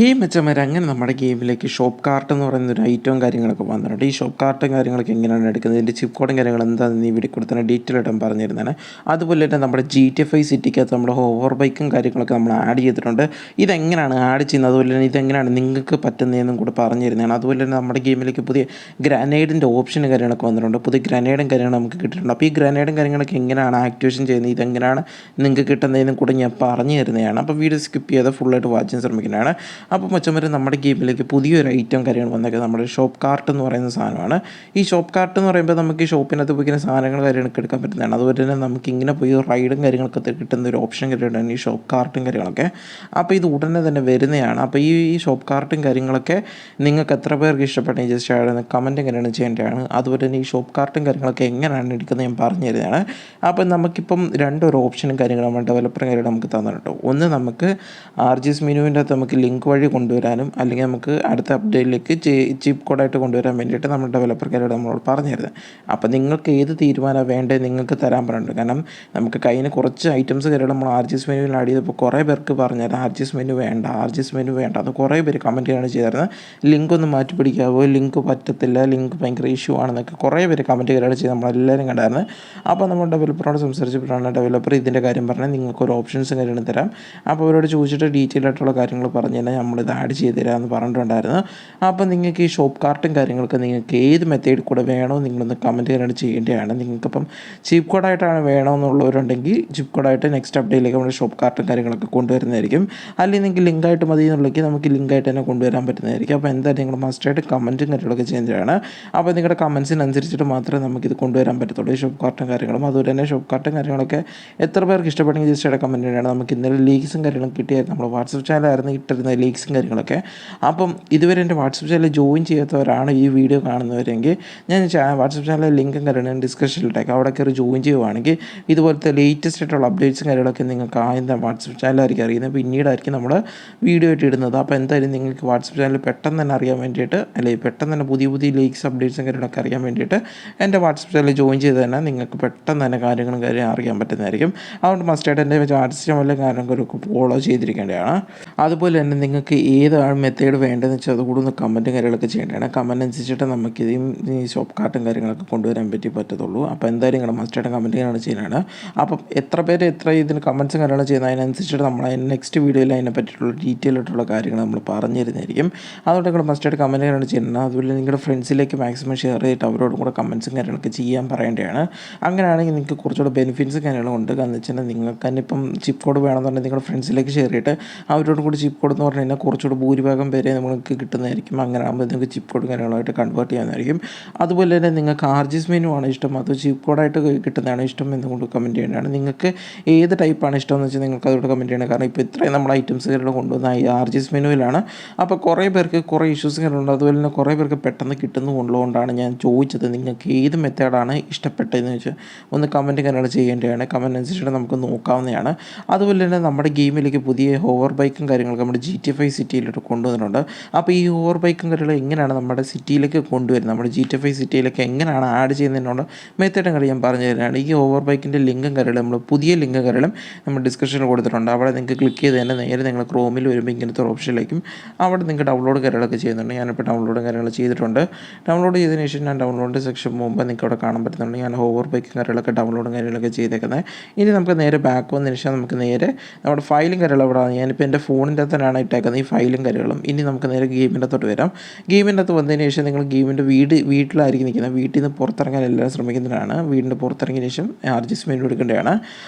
ഈ മെച്ചന്മാർ അങ്ങനെ നമ്മുടെ ഗെയിമിലേക്ക് ഷോപ്പ് കാർട്ട് എന്ന് പറയുന്ന ഒരു ഐറ്റവും കാര്യങ്ങളൊക്കെ വന്നിട്ടുണ്ട്. ഈ ഷോപ്പ് കാർട്ടും കാര്യങ്ങളൊക്കെ എങ്ങനെയാണ് എടുക്കുന്നത്, ഇതിൻ്റെ ചിപ്പ് കോഡും കാര്യങ്ങൾ എന്താണെന്ന് ഈ വീഡിയോ കൂടെ തന്നെ ഡീറ്റെയിൽ ആയിട്ട് പറഞ്ഞിരുന്നതാണ്. അതുപോലെ തന്നെ നമ്മുടെ GTA 5 സിറ്റിക്കകത്ത് നമ്മുടെ ഹോവർ ബൈക്കും കാര്യങ്ങളൊക്കെ നമ്മൾ ആഡ് ചെയ്തിട്ടുണ്ട്. ഇതെങ്ങനെയാണ് ആഡ് ചെയ്യുന്നത്, അതുപോലെ തന്നെ ഇതെങ്ങനെയാണ് നിങ്ങൾക്ക് പറ്റുന്നതെന്നും കൂടെ പറഞ്ഞിരുന്നതാണ്. അതുപോലെ തന്നെ നമ്മുടെ ഗെയിമിലേക്ക് പുതിയ ഗ്രനേഡിൻ്റെ ഓപ്ഷനും കാര്യങ്ങളൊക്കെ വന്നിട്ടുണ്ട്. പുതിയ ഗ്രനേഡും കാര്യങ്ങളും നമുക്ക് കിട്ടിയിട്ടുണ്ട്. അപ്പോൾ ഈ ഗ്രനേഡും കാര്യങ്ങളൊക്കെ എങ്ങനെയാണ് ആക്ടിവേഷൻ ചെയ്യുന്നത്, ഇതെങ്ങനെയാണ് നിങ്ങൾക്ക് കിട്ടുന്നതെന്നും കൂടെ ഞാൻ പറഞ്ഞു തരുന്നതാണ്. അപ്പോൾ വീഡിയോ സ്കിപ്പ് ചെയ്ത് ഫുള്ളായിട്ട് വാച്ച് ചെയ്യാൻ ശ്രമിക്കുന്നതാണ്. അപ്പോൾ മച്ചന്മാർ നമ്മുടെ ഗെയിമിലേക്ക് പുതിയൊരു ഐറ്റം കാര്യങ്ങൾ വന്നേക്കുന്നത് നമ്മുടെ ഷോപ്പ് കാർട്ട് എന്ന് പറയുന്ന സാധനമാണ്. ഈ ഷോപ്പ് കാർട്ട് എന്ന് പറയുമ്പോൾ നമുക്ക് ഈ ഷോപ്പിനകത്ത് പോയി സാധനങ്ങൾ കാര്യങ്ങളൊക്കെ എടുക്കാൻ പറ്റുന്നതാണ്. അതുപോലെ തന്നെ നമുക്ക് ഇങ്ങനെ പോയി റൈഡും കാര്യങ്ങളൊക്കെ കിട്ടുന്ന ഒരു ഓപ്ഷൻ കാര്യമാണ് ഈ ഷോപ്പ് കാർട്ടും കാര്യങ്ങളൊക്കെ. അപ്പോൾ ഇത് ഉടനെ തന്നെ വരുന്നതാണ്. അപ്പോൾ ഈ ഷോപ്പ് കാർട്ടും കാര്യങ്ങളൊക്കെ നിങ്ങൾക്ക് എത്ര പേർക്ക് ഇഷ്ടപ്പെട്ടെങ്കിൽ ജസ്റ്റ് ആയിരുന്നു കമൻറ്റും കാര്യങ്ങൾ ചെയ്യേണ്ടതാണ്. അതുപോലെ തന്നെ ഈ ഷോപ്പ് കാർട്ടും കാര്യങ്ങളൊക്കെ എങ്ങനെയാണ് എടുക്കുന്നത് ഞാൻ പറഞ്ഞു തരുന്നതാണ്. അപ്പോൾ നമുക്കിപ്പം രണ്ടൊരു ഓപ്ഷനും കാര്യങ്ങളും നമ്മൾ ഡെവലപ്പർ കാര്യങ്ങൾ നമുക്ക് തന്നിട്ടുണ്ട്. ഒന്ന് നമുക്ക് RGS മെനുവിൻ്റെ അകത്ത് നമുക്ക് ലിങ്ക് വഴി കൊണ്ടുവരാനും അല്ലെങ്കിൽ നമുക്ക് അടുത്ത അപ്ഡേറ്റിലേക്ക് ചിപ്പ് കോഡായിട്ട് കൊണ്ടുവരാൻ വേണ്ടിയിട്ട് നമ്മൾ ഡെവലപ്പർക്കാരോട് നമ്മളോട് പറഞ്ഞു തരുന്നത്. അപ്പോൾ നിങ്ങൾക്ക് ഏത് തീരുമാനമാണ് വേണ്ടത് നിങ്ങൾക്ക് തരാൻ പറഞ്ഞിട്ടുണ്ട്. കാരണം നമുക്ക് കയ്യിൽ കുറച്ച് ഐറ്റംസ് കാര്യങ്ങൾ നമ്മൾ RGS മെനുവിൽ ആഡ് ചെയ്തപ്പോൾ കുറേ പേർക്ക് പറഞ്ഞുതരാം RGS മെനു വേണ്ട അത് കുറേ പേര് കമൻറ്റ് ചെയ്യാണ് ചെയ്തിരുന്നത്. ലിങ്ക് ഒന്ന് മാറ്റി പിടിക്കാവോ, ലിങ്ക് പറ്റത്തില്ല, ലിങ്ക് ഭയങ്കര ഇഷ്യൂ ആണെന്നൊക്കെ കുറേ പേര് കമൻറ്റ് കാര്യങ്ങൾ ചെയ്ത് നമ്മളെല്ലാവരും കണ്ടായിരുന്നു. അപ്പോൾ നമ്മൾ ഡെവലപ്പറോട് സംസാരിച്ചപ്പോഴാണ് ഡെവലപ്പർ ഇതിൻ്റെ കാര്യം പറഞ്ഞാൽ നിങ്ങൾക്കൊരു ഓപ്ഷൻസ് കാര്യങ്ങൾ തരാം. അപ്പോൾ അവരോട് ചോദിച്ചിട്ട് ഡീറ്റെയിൽ ആയിട്ടുള്ള കാര്യങ്ങൾ പറഞ്ഞു തന്നെ നമ്മളിത് ആഡ് ചെയ്ത് തരാമെന്ന് പറഞ്ഞിട്ടുണ്ടായിരുന്നു. അപ്പോൾ നിങ്ങൾക്ക് ഈ ഷോപ്പ് കാർട്ടും കാര്യങ്ങളൊക്കെ നിങ്ങൾക്ക് ഏത് മെത്തേഡിൽ കൂടെ വേണോ നിങ്ങളൊന്ന് കമൻറ്റ് ചെയ്യാനായിട്ട് ചെയ്യേണ്ടതാണ്. നിങ്ങൾക്കിപ്പം ചിപ്പ് കോഡായിട്ടാണ് വേണമെന്നുള്ളവരുണ്ടെങ്കിൽ ചിപ്പ് കോഡായിട്ട് നെക്സ്റ്റ് അപ്ഡേറ്റിലേക്ക് നമ്മുടെ ഷോപ്പ് കാർട്ടും കാര്യങ്ങളൊക്കെ കൊണ്ടുവരുന്നതായിരിക്കും. അല്ലെങ്കിൽ നിങ്ങൾക്ക് ലിങ്കായിട്ട് മതി എന്നുള്ളെങ്കിൽ നമുക്ക് ലിങ്കായിട്ട് തന്നെ കൊണ്ടുവരാൻ പറ്റുന്നതായിരിക്കും. അപ്പോൾ എന്തായാലും നിങ്ങൾ മസ്റ്റായിട്ട് കമൻറ്റും കാര്യങ്ങളൊക്കെ ചെയ്യുന്നതാണ്. അപ്പോൾ നിങ്ങളുടെ കമൻസിനനുസരിച്ചിട്ട് മാത്രമേ നമുക്കിത് കൊണ്ടുവരാൻ പറ്റത്തുള്ളൂ ഈ ഷോപ്പ് കാർട്ടും കാര്യങ്ങളും. അതുപോലെ തന്നെ ഷോപ്പ് കാർട്ടും കാര്യങ്ങളൊക്കെ എത്ര പേർക്ക് ഇഷ്ടപ്പെടുമെങ്കിൽ ജസ്റ്റ് കമൻറ്റ് ചെയ്യണം. നമുക്ക് ഇന്നലെ ലീക്സും കാര്യങ്ങളും കിട്ടിയായിരുന്നു. നമ്മൾ വാട്സപ്പ് ചാനലായിരുന്നു ഇട്ടിരുന്ന ലീക്സും കാര്യങ്ങളൊക്കെ. അപ്പം ഇതുവരെ എൻ്റെ വാട്സപ്പ് ചാനൽ ജോയിൻ ചെയ്യാത്തവരാണ് ഈ വീഡിയോ കാണുന്നവരെങ്കിൽ ഞാൻ വാട്സപ്പ് ചാനലിലെ ലിങ്കും കാര്യങ്ങളും ഡിസ്ക്രിപ്ഷനിലിട്ടേക്കാം. അവിടെ കയറി ജോയിൻ ചെയ്യുവാണെങ്കിൽ ഇതുപോലത്തെ ലേറ്റസ്റ്റ് ആയിട്ടുള്ള അപ്ഡേറ്റ്സും കാര്യങ്ങളൊക്കെ നിങ്ങൾക്ക് ആദ്യം വാട്സപ്പ് ചാനലായിരിക്കും അറിയുന്നത്, പിന്നീടായിരിക്കും നമ്മൾ വീഡിയോ ആയിട്ട് ഇടുന്നത്. അപ്പോൾ എന്തായാലും നിങ്ങൾക്ക് വാട്സപ്പ് ചാനൽ പെട്ടെന്ന് തന്നെ അറിയാൻ വേണ്ടിയിട്ട് അല്ലെങ്കിൽ പെട്ടെന്ന് തന്നെ പുതിയ ലീക്സ് അപ്ഡേറ്റ്സും കാര്യങ്ങളൊക്കെ അറിയാൻ വേണ്ടിയിട്ട് എൻ്റെ വാട്സപ്പ് ചാനൽ ജോയിൻ ചെയ്ത് തന്നെ നിങ്ങൾക്ക് പെട്ടെന്ന് തന്നെ കാര്യങ്ങളും അറിയാൻ പറ്റുന്നതായിരിക്കും. അതുകൊണ്ട് മസ്റ്റായിട്ട് എൻ്റെ വാട്സപ്പ് ചാനലിലെ കാര്യങ്ങളൊക്കെ ഫോളോ ചെയ്തിരിക്കേണ്ടതാണ്. അതുപോലെ തന്നെ നിങ്ങൾക്ക് ഏതാണ് മെത്തേഡ് വേണ്ടതെന്ന് വെച്ചാൽ അതുകൂടെ ഒന്ന് കമൻറ്റും കാര്യങ്ങളൊക്കെ ചെയ്യേണ്ടതാണ്. കമൻറ്റ് അനുസരിച്ചിട്ട് നമുക്കിത് ഈ ഷോപ്പ് കാർട്ടും കാര്യങ്ങളൊക്കെ കൊണ്ടുവരാൻ പറ്റത്തുള്ളൂ. അപ്പോൾ എന്തായാലും നിങ്ങൾ മസ്റ്റായിട്ട് കമൻറ്റ് ചെയ്യാനാണ് ചെയ്യുന്നതാണ്. അപ്പം എത്ര ഇതിന് കമൻറ്റ്സും കാര്യങ്ങളും ചെയ്യുന്നത് അതിനനുസരിച്ചിട്ട് നമ്മൾ നെക്സ്റ്റ് വീഡിയോയിൽ അതിനെ പറ്റിയിട്ടുള്ള ഡീറ്റെയിൽ ആയിട്ടുള്ള കാര്യങ്ങൾ നമ്മൾ പറഞ്ഞു തരുന്നതായിരിക്കും. അതുകൊണ്ട് നിങ്ങൾ മസ്റ്റായിട്ട് കമൻറ്റ് ചെയ്യാനാണ് ചെയ്യുന്നത്. അതുപോലെ നിങ്ങളുടെ ഫ്രണ്ട്സിലേക്ക് മാക്സിമം ഷെയർ ചെയ്തിട്ട് അവരോടും കൂടെ കമൻറ്റ്സും കാര്യങ്ങളൊക്കെ ചെയ്യാൻ പറയേണ്ടതാണ്. അങ്ങനെയാണെങ്കിൽ നിങ്ങൾക്ക് കുറച്ചുകൂടെ ബെനിഫിറ്റ്സും കാര്യങ്ങളും ഉണ്ട്. കാരണം വെച്ചാൽ നിങ്ങൾക്ക് തന്നെ ഇപ്പം ചിപ്പ് കോഡ് വേണമെന്നുണ്ടെങ്കിൽ നിങ്ങളുടെ ഫ്രണ്ട്സിലേക്ക് ഷെയർ ചെയ്തിട്ട് അവരോട് കൂടി ചിപ്പ് കോഡ് എന്ന് പറഞ്ഞു കഴിഞ്ഞാൽ കുറച്ചുകൂടി ഭൂരിഭാഗം പേരെ നമുക്ക് കിട്ടുന്നതായിരിക്കും. അങ്ങനെ ആകുമ്പോൾ നിങ്ങൾക്ക് ചിപ്പ് കോഡ് കാര്യങ്ങളായിട്ട് കൺവേർട്ട് ചെയ്യാനായിരിക്കും. അതുപോലെ തന്നെ നിങ്ങൾക്ക് RGS മെനു ആണ് ഇഷ്ടം അതോ ചിപ്പ് കോഡായിട്ട് കിട്ടുന്നതാണ് ഇഷ്ടം എന്നുകൊണ്ട് കമൻറ്റ് ചെയ്യേണ്ടതാണ്. നിങ്ങൾക്ക് ഏത് ടൈപ്പാണ് ഇഷ്ടം എന്ന് വെച്ചാൽ നിങ്ങൾക്ക് അതോട് കമൻറ്റ് ചെയ്യണം. കാരണം ഇപ്പോൾ ഇത്രയും നമ്മൾ ഐറ്റംസ് കാര്യങ്ങൾ കൊണ്ടുവന്ന ഈ RGS മെനുവിലാണ്. അപ്പോൾ കുറേ പേർക്ക് കുറേ ഇഷ്യൂസ് കാര്യങ്ങളുണ്ട്. അതുപോലെ തന്നെ കുറേ പേർക്ക് പെട്ടെന്ന് കിട്ടുന്നതുകൊണ്ടാണ് ഞാൻ ചോദിച്ചത് നിങ്ങൾക്ക് ഏത് മെത്തേഡാണ് ഇഷ്ടപ്പെട്ടതെന്ന് വെച്ചാൽ ഒന്ന് കമൻറ്റ് കാര്യങ്ങൾ ചെയ്യേണ്ടതാണ്. കമൻറ്റ് അനുസരിച്ചിട്ട് നമുക്ക് നോക്കാവുന്നതാണ്. അതുപോലെ തന്നെ നമ്മുടെ ഗെയിമിലേക്ക് പുതിയ ഹോവർ ബൈക്കും കാര്യങ്ങളൊക്കെ നമ്മുടെ GTA 5 സിറ്റിയിലോട്ട് കൊണ്ടുവന്നിട്ടുണ്ട്. അപ്പോൾ ഈ ഹോവർ ബൈക്കും കാര്യങ്ങൾ എങ്ങനെയാണ് നമ്മുടെ സിറ്റിയിലേക്ക് കൊണ്ടുവരുന്നത്, നമ്മുടെ GTA 5 സിറ്റിയിലേക്ക് എങ്ങനെയാണ് ആഡ് ചെയ്യുന്നതിനുള്ള മെത്തേഡും കാര്യം ഞാൻ പറഞ്ഞു തരാനാണ്. ഈ ഹോവർ ബൈക്കിൻ്റെ ലിങ്കും കാര്യങ്ങളും നമ്മൾ പുതിയ ലിങ്കും കാര്യങ്ങളും നമ്മൾ ഡിസ്ക്രിപ്ഷനിൽ കൊടുത്തിട്ടുണ്ട്. അവിടെ നിങ്ങൾക്ക് ക്ലിക്ക് ചെയ്ത് തന്നെ നേരെ നിങ്ങൾ ക്രോമിൽ വരുമ്പോൾ ഇങ്ങനത്തെ ഒരു ഓപ്ഷനിലേക്കും അവിടെ നിങ്ങൾക്ക് ഡൗൺലോഡ് കാര്യങ്ങളൊക്കെ ചെയ്യുന്നുണ്ട്. ഞാനിപ്പോൾ ഡൗൺലോഡ് കാര്യങ്ങൾ ചെയ്തിട്ടുണ്ട്. ഡൗൺലോഡ് ചെയ്തതിന് ശേഷം ഞാൻ ഡൗൺലോഡ് സെക്ഷൻ മുമ്പ് നിങ്ങൾക്ക് അവിടെ കാണാൻ പറ്റുന്നുണ്ട്. ഞാൻ ഹോവർ ബൈക്കും കാര്യങ്ങളൊക്കെ ഡൗൺലോഡും കാര്യങ്ങളൊക്കെ ചെയ്തേക്കുന്നത്. ഇനി നമുക്ക് നേരെ ബാക്ക് വന്നതിന് ശേഷം നമുക്ക് നേരെ നമ്മുടെ ഫയലും കാര്യങ്ങളും അവിടെ ഞാനിപ്പോൾ എൻ്റെ ഫോണിൻ്റെ അകത്താണ് ഇട്ടേക്കുന്നത് ഈ ഫയലും കാര്യങ്ങളും. ഇനി നമുക്ക് നേരെ ഗെയിമിൻ്റെ അകത്തോട്ട് വരാം. ഗെയിമിൻ്റെ അകത്ത് വന്നതിന് ശേഷം നിങ്ങൾ ഗെയിമിൻ്റെ വീട്ടിലായിരിക്കും നിൽക്കുന്നത്. വീട്ടിൽ നിന്ന് പുറത്തിറങ്ങാൻ എല്ലാവരും ശ്രമിക്കുന്നതാണ്. വീടിൻ്റെ പുറത്തിറങ്ങിയതിന് ശേഷം RGS മെനു എടുക്കേണ്ടതാണ്.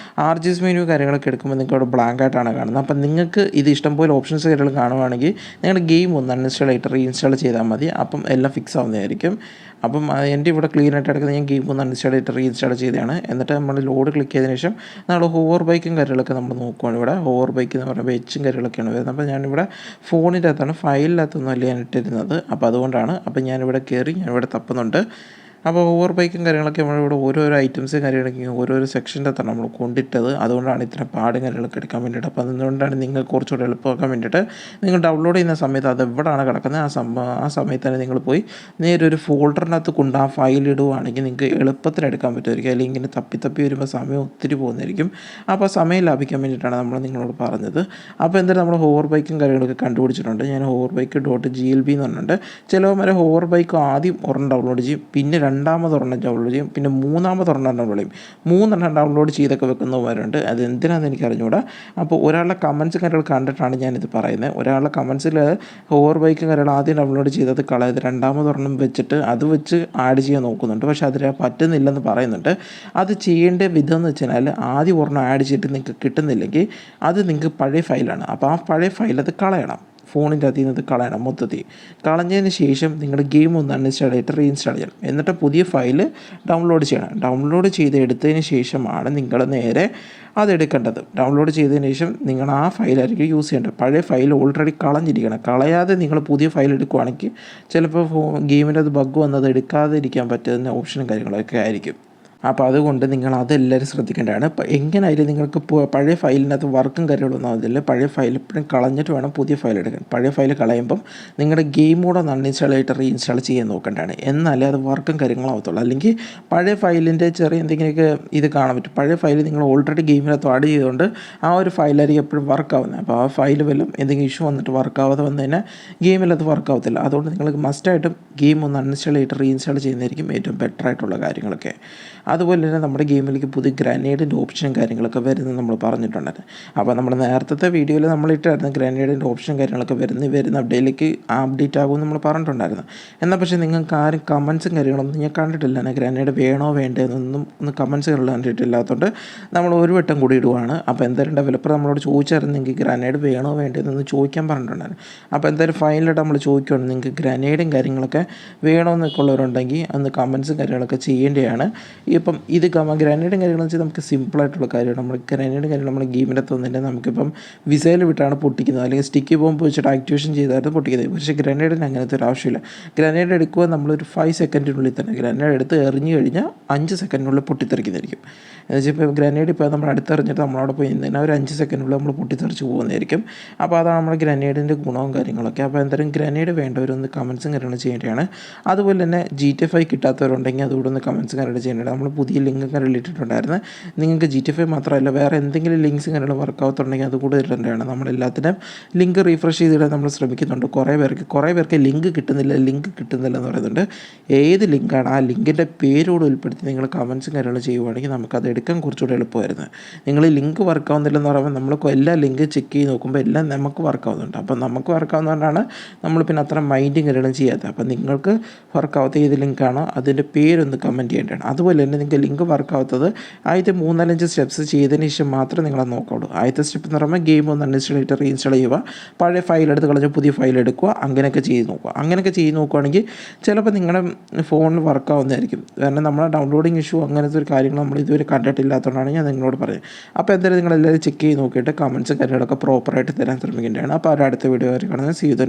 RGS മെനു കാര്യങ്ങളൊക്കെ എടുക്കുമ്പോൾ നിങ്ങൾക്ക് അവിടെ ബ്ലാങ്ക് ആയിട്ടാണ് കാണുന്നത്. അപ്പം നിങ്ങൾക്ക് ഇത് ഇഷ്ടംപോലെ ഓപ്ഷൻസ് കാര്യങ്ങൾ കാണുവാണെങ്കിൽ നിങ്ങളുടെ ഗെയിം ഒന്ന് അൺഇൻസ്റ്റാൾ ആയിട്ട് റീഇൻസ്റ്റാൾ ചെയ്താൽ മതി. അപ്പം എല്ലാം ഫിക്സ് ആവുന്നതായിരിക്കും. അപ്പം എൻ്റെ ഇവിടെ ക്ലീൻ ആയിട്ട് എടുക്കുന്നത് ഞാൻ ഗെയിം ഒന്ന് അൺഇൻസ്റ്റാൾ ചെയ്തിട്ട് റീഇൻസ്റ്റാൾ ചെയ്തതാണ്. എന്നിട്ട് നമ്മൾ ലോഡ് ക്ലിക്ക് ചെയ്തതിന് ശേഷം നമ്മൾ ഹോവർ ബൈക്കും കാര്യങ്ങളൊക്കെ നമ്മൾ നോക്കുവാണ്. ഇവിടെ ഹോവർ ബൈക്ക് എന്ന് പറയുമ്പോൾ എച്ചും കാര്യങ്ങളൊക്കെയാണ് വരുന്നത്. അപ്പോൾ ഞാനിവിടെ ഫോണിൻ്റെ അകത്താണ് ഫയലിനകത്തൊന്നും അല്ല ഞാൻ ഇട്ടിരുന്നത്. അപ്പോൾ അതുകൊണ്ടാണ്. അപ്പോൾ ഞാനിവിടെ കയറി ഞാനിവിടെ തപ്പുന്നുണ്ട്. അപ്പോൾ ഓവർ ബൈക്കും കാര്യങ്ങളൊക്കെ നമ്മളിവിടെ ഓരോരോ ഐറ്റംസും കാര്യങ്ങളൊക്കെ ഓരോരോ സെക്ഷൻ്റെ അകത്താണ് നമ്മൾ കൊണ്ടിട്ടത്. അതുകൊണ്ടാണ് ഇത്ര പാടും കാര്യങ്ങളൊക്കെ എടുക്കാൻ വേണ്ടിയിട്ട്. അപ്പോൾ അതുകൊണ്ടാണ് നിങ്ങൾക്ക് കുറച്ചുകൂടെ എളുപ്പമാക്കാൻ വേണ്ടിയിട്ട് നിങ്ങൾ ഡൗൺലോഡ് ചെയ്യുന്ന സമയത്ത് അത് എവിടെയാണ് കിടക്കുന്നത് ആ സമയത്ത് തന്നെ നിങ്ങൾ പോയി നേരെ ഒരു ഫോൾഡറിനകത്ത് കൊണ്ട് ആ ഫയൽ ഇടുവാണെങ്കിൽ നിങ്ങൾക്ക് എളുപ്പത്തിൽ എടുക്കാൻ പറ്റുമായിരിക്കും. അല്ലെങ്കിൽ ഇങ്ങനെ തപ്പി വരുമ്പോൾ സമയം ഒത്തിരി പോകുന്നതായിരിക്കും. അപ്പോൾ സമയം ലാഭിക്കാൻ വേണ്ടിയിട്ടാണ് നമ്മൾ നിങ്ങളോട് പറഞ്ഞത്. അപ്പോൾ എന്തായാലും നമ്മൾ ഹോവർ ബൈക്കും കാര്യങ്ങളൊക്കെ കണ്ടുപിടിച്ചിട്ടുണ്ട്. ഞാൻ ഹോവർ ബൈക്ക് .glb എന്ന് പറഞ്ഞിട്ടുണ്ട്. ചിലവന്മാരെ ഹോവർ ബൈക്ക് ആദ്യം ഒരെണ്ണം ഡൗൺലോഡ് ചെയ്യും, പിന്നെ രണ്ടാമതൊരെണ്ണം ഡൗൺലോഡ് ചെയ്യും, പിന്നെ മൂന്നാമതൊരെണ്ണം ഡൗൺലോഡ് ചെയ്യും. 3 ഡൗൺലോഡ് ചെയ്തൊക്കെ വെക്കുന്നവരുണ്ട്. അത് എന്തിനാണെന്ന് എനിക്ക് അറിഞ്ഞുകൂടാ. അപ്പോൾ ഒരാളുടെ കമൻസ് കാര്യങ്ങൾ കണ്ടിട്ടാണ് ഞാനിത് പറയുന്നത്. ഒരാളുടെ കമൻസിൽ ഹോവർ ബൈക്ക് കാര്യങ്ങൾ ആദ്യം ഡൗൺലോഡ് ചെയ്തത് കളയത് രണ്ടാമതൊരെണ്ണം വെച്ചിട്ട് അത് വെച്ച് ആഡ് ചെയ്യാൻ നോക്കുന്നുണ്ട്. പക്ഷേ അതിൽ പറ്റുന്നില്ലെന്ന് പറയുന്നുണ്ട്. അത് ചെയ്യേണ്ട വിധം എന്ന് വെച്ചാൽ ആദ്യം ഒരെണ്ണം ആഡ് ചെയ്തിട്ട് നിങ്ങൾക്ക് കിട്ടുന്നില്ലെങ്കിൽ അത് നിങ്ങൾക്ക് പഴയ ഫയലാണ്. അപ്പോൾ ആ പഴയ ഫയൽ അത് കളയണം, ഫോണിൻ്റെ അതിൽ നിന്ന് കളയണം. മൊത്തത്തിൽ കളഞ്ഞതിന് ശേഷം നിങ്ങളുടെ ഗെയിം ഒന്ന് അൺഇൻസ്റ്റാൾ ചെയ്തിട്ട് റീഇൻസ്റ്റാൾ ചെയ്യണം. എന്നിട്ട് പുതിയ ഫയൽ ഡൗൺലോഡ് ചെയ്യണം. ഡൗൺലോഡ് ചെയ്ത് എടുത്തതിന് ശേഷമാണ് നിങ്ങൾ നേരെ അതെടുക്കേണ്ടത്. ഡൗൺലോഡ് ചെയ്തതിന് ശേഷം നിങ്ങൾ ആ ഫയലായിരിക്കും യൂസ് ചെയ്യേണ്ടത്. പഴയ ഫയൽ ഓൾറെഡി കളഞ്ഞിരിക്കണം. കളയാതെ നിങ്ങൾ പുതിയ ഫയൽ എടുക്കുകയാണെങ്കിൽ ചിലപ്പോൾ ഗെയിമിൻ്റെ അത് ബഗ് വന്നത് എടുക്കാതെ ഇരിക്കാൻ പറ്റുന്ന ഓപ്ഷനും കാര്യങ്ങളൊക്കെ ആയിരിക്കും. അപ്പോൾ അതുകൊണ്ട് നിങ്ങൾ അതെല്ലാവരും ശ്രദ്ധിക്കേണ്ടതാണ്. എങ്ങനെയായാലും നിങ്ങൾക്ക് പഴയ ഫയലിനകത്ത് വർക്കും കാര്യങ്ങളൊന്നും ആവുന്നില്ല. പഴയ ഫയൽ എപ്പോഴും കളഞ്ഞിട്ട് വേണം പുതിയ ഫയൽ എടുക്കാൻ. പഴയ ഫയൽ കളയുമ്പം നിങ്ങളുടെ ഗെയിം കൂടെ ഒന്ന് അൺഇൻസ്റ്റാൾ ചെയ്തിട്ട് റീഇൻസ്റ്റാൾ ചെയ്യാൻ നോക്കേണ്ടതാണ്. എന്നാലേ അത് വർക്കും കാര്യങ്ങളാവത്തുള്ളൂ. അല്ലെങ്കിൽ പഴയ ഫയലിൻ്റെ ചെറിയ എന്തെങ്കിലുമൊക്കെ ഇത് കാണാൻ പറ്റും. പഴയ ഫയൽ നിങ്ങൾ ഓൾറെഡി ഗെയിമിനകത്ത് ആഡ് ചെയ്തുകൊണ്ട് ആ ഒരു ഫയലായിരിക്കും എപ്പോഴും വർക്കാവുന്നത്. അപ്പോൾ ആ ഫയൽ വല്ലതും എന്തെങ്കിലും ഇഷ്യൂ വന്നിട്ട് വർക്കാവാതെ വന്നു കഴിഞ്ഞാൽ ഗെയിമിലത് വർക്കാവത്തില്ല. അതുകൊണ്ട് നിങ്ങൾ മസ്റ്റായിട്ടും ഗെയിം ഒന്ന് അൺഇൻസ്റ്റാൾ ചെയ്തിട്ട് റീഇൻസ്റ്റാൾ ചെയ്യുന്നതായിരിക്കും ഏറ്റവും ബെറ്റർ ആയിട്ടുള്ള കാര്യങ്ങളൊക്കെ. അതുപോലെ തന്നെ നമ്മുടെ ഗെയിമിലേക്ക് പുതിയ ഗ്രനേഡിൻ്റെ ഓപ്ഷനും കാര്യങ്ങളൊക്കെ വരുന്നത് നമ്മൾ പറഞ്ഞിട്ടുണ്ടായിരുന്നു. അപ്പോൾ നമ്മുടെ നേരത്തെ വീഡിയോയിൽ നമ്മളിട്ടായിരുന്നു ഗ്രനേഡിൻ്റെ ഓപ്ഷനും കാര്യങ്ങളൊക്കെ വരുന്ന അപ്ഡേറ്റിലേക്ക് അപ്ഡേറ്റ് ആകുമെന്ന് നമ്മൾ പറഞ്ഞിട്ടുണ്ടായിരുന്നു. എന്നാൽ പക്ഷേ നിങ്ങൾക്ക് ആരും കമൻസും കാര്യങ്ങളൊന്നും ഞാൻ കണ്ടിട്ടില്ല. ഗ്രനേഡ് വേണോ വേണ്ടതെന്നൊന്നും കമൻസുകൾ കണ്ടിട്ടില്ലാത്തതുകൊണ്ട് നമ്മൾ ഒരു വട്ടം കൂടി ഇടുവാണ്. അപ്പോൾ എന്തായാലും ഡെവലപ്പർ നമ്മളോട് ചോദിച്ചായിരുന്നെങ്കിൽ ഗ്രനേഡ് വേണോ വേണ്ടതെന്ന് ചോദിക്കാൻ പറഞ്ഞിട്ടുണ്ടായിരുന്നു. അപ്പോൾ എന്തായാലും ഫൈനലായിട്ട് നമ്മൾ ചോദിക്കുകയാണ്, നിങ്ങൾക്ക് ഗ്രനേഡും കാര്യങ്ങളൊക്കെ വേണമെന്നൊക്കെ ഉള്ളവരുണ്ടെങ്കിൽ അന്ന് കമൻസും കാര്യങ്ങളൊക്കെ ചെയ്യേണ്ടതാണ്. ഇപ്പം ഇത് ഗ്രനേഡും കാര്യങ്ങളെന്ന് വെച്ചാൽ നമുക്ക് സിമ്പിളായിട്ടുള്ള കാര്യമാണ്. നമ്മൾ ഗ്രനേഡും കാര്യങ്ങൾ നമ്മൾ ഗെയിമിനകത്ത് വന്നിട്ട് നമുക്കിപ്പം വിസയിൽ വിട്ടാണ് പൊട്ടിക്കുന്നത്, അല്ലെങ്കിൽ സ്റ്റിക്കി ബോംബ് വെച്ചിട്ട് ആക്ടിവേഷൻ ചെയ്തായിട്ട് പൊട്ടിക്കുന്നത്. പക്ഷേ ഗ്രനേഡിന് അങ്ങനത്തെ ഒരു ആവശ്യമില്ല. ഗ്രനേഡ് എടുക്കുക നമ്മളൊരു 5 സെക്കൻഡിനുള്ളിൽ തന്നെ ഗ്രനേഡ് എടുത്ത് എറിഞ്ഞു കഴിഞ്ഞാൽ 5 സെക്കൻഡിനുള്ളിൽ പൊട്ടിത്തെറിക്കുന്നതായിരിക്കും. എന്ന് വെച്ചാൽ ഇപ്പോൾ ഗ്രനേഡ് ഇപ്പോൾ നമ്മൾ അടുത്തെറിഞ്ഞിട്ട് നമ്മളവിടെ പോയി നിന്ന് ഒരു 5 സെക്കൻഡിനുള്ളിൽ നമ്മൾ പൊട്ടിത്തെറിച്ച് പോകുന്നതായിരിക്കും. അപ്പോൾ അതാണ് നമ്മുടെ ഗ്രനേഡിൻ്റെ ഗുണവും കാര്യങ്ങളൊക്കെ. അപ്പോൾ എന്തായാലും ഗ്രനേഡ് വേണ്ടവരൊന്ന് കമൻസും കാര്യങ്ങളും ചെയ്യേണ്ടതാണ്. അതുപോലെ തന്നെ GTA 5 കിട്ടാത്തവരുണ്ടെങ്കിൽ അതുകൂടെ ഒന്ന് കമൻസും കാര്യങ്ങൾ ചെയ്യേണ്ടതാണ്. നമ്മൾ പുതിയ ലിങ്കൊക്കെ ഇട്ടിട്ടുണ്ടായിരുന്നു. നിങ്ങൾക്ക് GTA 5 മാത്രമല്ല വേറെ എന്തെങ്കിലും ലിങ്ക്സും കാര്യങ്ങളും വർക്കാവത്തുണ്ടെങ്കിൽ അത് കൂടെ ഇടേണ്ടതാണ്. നമ്മളെല്ലാത്തിനും ലിങ്ക് റീഫ്രഷ് ചെയ്തിടാൻ നമ്മൾ ശ്രമിക്കുന്നുണ്ട്. കുറേ പേർക്ക് ലിങ്ക് കിട്ടുന്നില്ല എന്ന് പറയുന്നുണ്ട്. ഏത് ലിങ്കാണ് ആ ലിങ്കിൻ്റെ പേരോട് ഉൾപ്പെടുത്തി നിങ്ങൾ കമൻസും കാര്യങ്ങളും ചെയ്യുവാണെങ്കിൽ നമുക്കത് എടുക്കാൻ കുറച്ചുകൂടെ എളുപ്പമായിരുന്നു. നിങ്ങൾ ലിങ്ക് വർക്കാവുന്നില്ലെന്ന് പറയുമ്പോൾ നമ്മൾ എല്ലാ ലിങ്ക് ചെക്ക് ചെയ്ത് നോക്കുമ്പോൾ എല്ലാം നമുക്ക് വർക്കാവുന്നുണ്ട്. അപ്പം നമുക്ക് വർക്കാവുന്നതുകൊണ്ടാണ് നമ്മൾ പിന്നെ അത്ര മൈൻഡും കാര്യങ്ങളും ചെയ്യാത്തത്. അപ്പം നിങ്ങൾക്ക് വർക്കാവാത്ത ഏത് ലിങ്കാണോ അതിൻ്റെ പേരൊന്ന് കമൻറ്റ് ചെയ്യേണ്ടതാണ്. അതുപോലെ തന്നെ നിങ്ങൾക്ക് ലിങ്ക് വർക്കാവാത്തത് ആദ്യത്തെ 3-4 സ്റ്റെപ്സ് ചെയ്തതിന് ശേഷം മാത്രമേ നിങ്ങളത് നോക്കാവുള്ളൂ. ആദ്യത്തെ സ്റ്റെപ്പ് എന്ന് പറയുമ്പോൾ ഗെയിം ഒന്ന് അൺഇൻസ്റ്റാൾ ചെയ്തിട്ട് റീഇൻസ്റ്റാൾ ചെയ്യുക, പഴയ ഫയൽ എടുത്ത് കളഞ്ഞ് പുതിയ ഫയൽ എടുക്കുക, അങ്ങനെയൊക്കെ ചെയ്ത് നോക്കുകയാണെങ്കിൽ ചിലപ്പോൾ നിങ്ങളുടെ ഫോണിൽ വർക്കാവുന്നതായിരിക്കും. കാരണം നമ്മളെ ഡൗൺലോഡിങ് ഇഷ്യൂ അങ്ങനത്തെ ഒരു കാര്യങ്ങൾ നമ്മൾ ഇതുവരെ കണ്ടിട്ടില്ലാത്തതുകൊണ്ടാണ് ഞാൻ നിങ്ങളോട് പറയുന്നത്. അപ്പോൾ എന്തായാലും നിങ്ങളെല്ലാവരും ചെക്ക് ചെയ്ത് നോക്കിയിട്ട് കമൻസും കാര്യങ്ങളൊക്കെ പ്രോപ്പറായിട്ട് തരാൻ ശ്രമിക്കേണ്ടതാണ്. അപ്പോൾ അടുത്ത വീഡിയോ കാണുന്നത് സീ യു ദെൻ.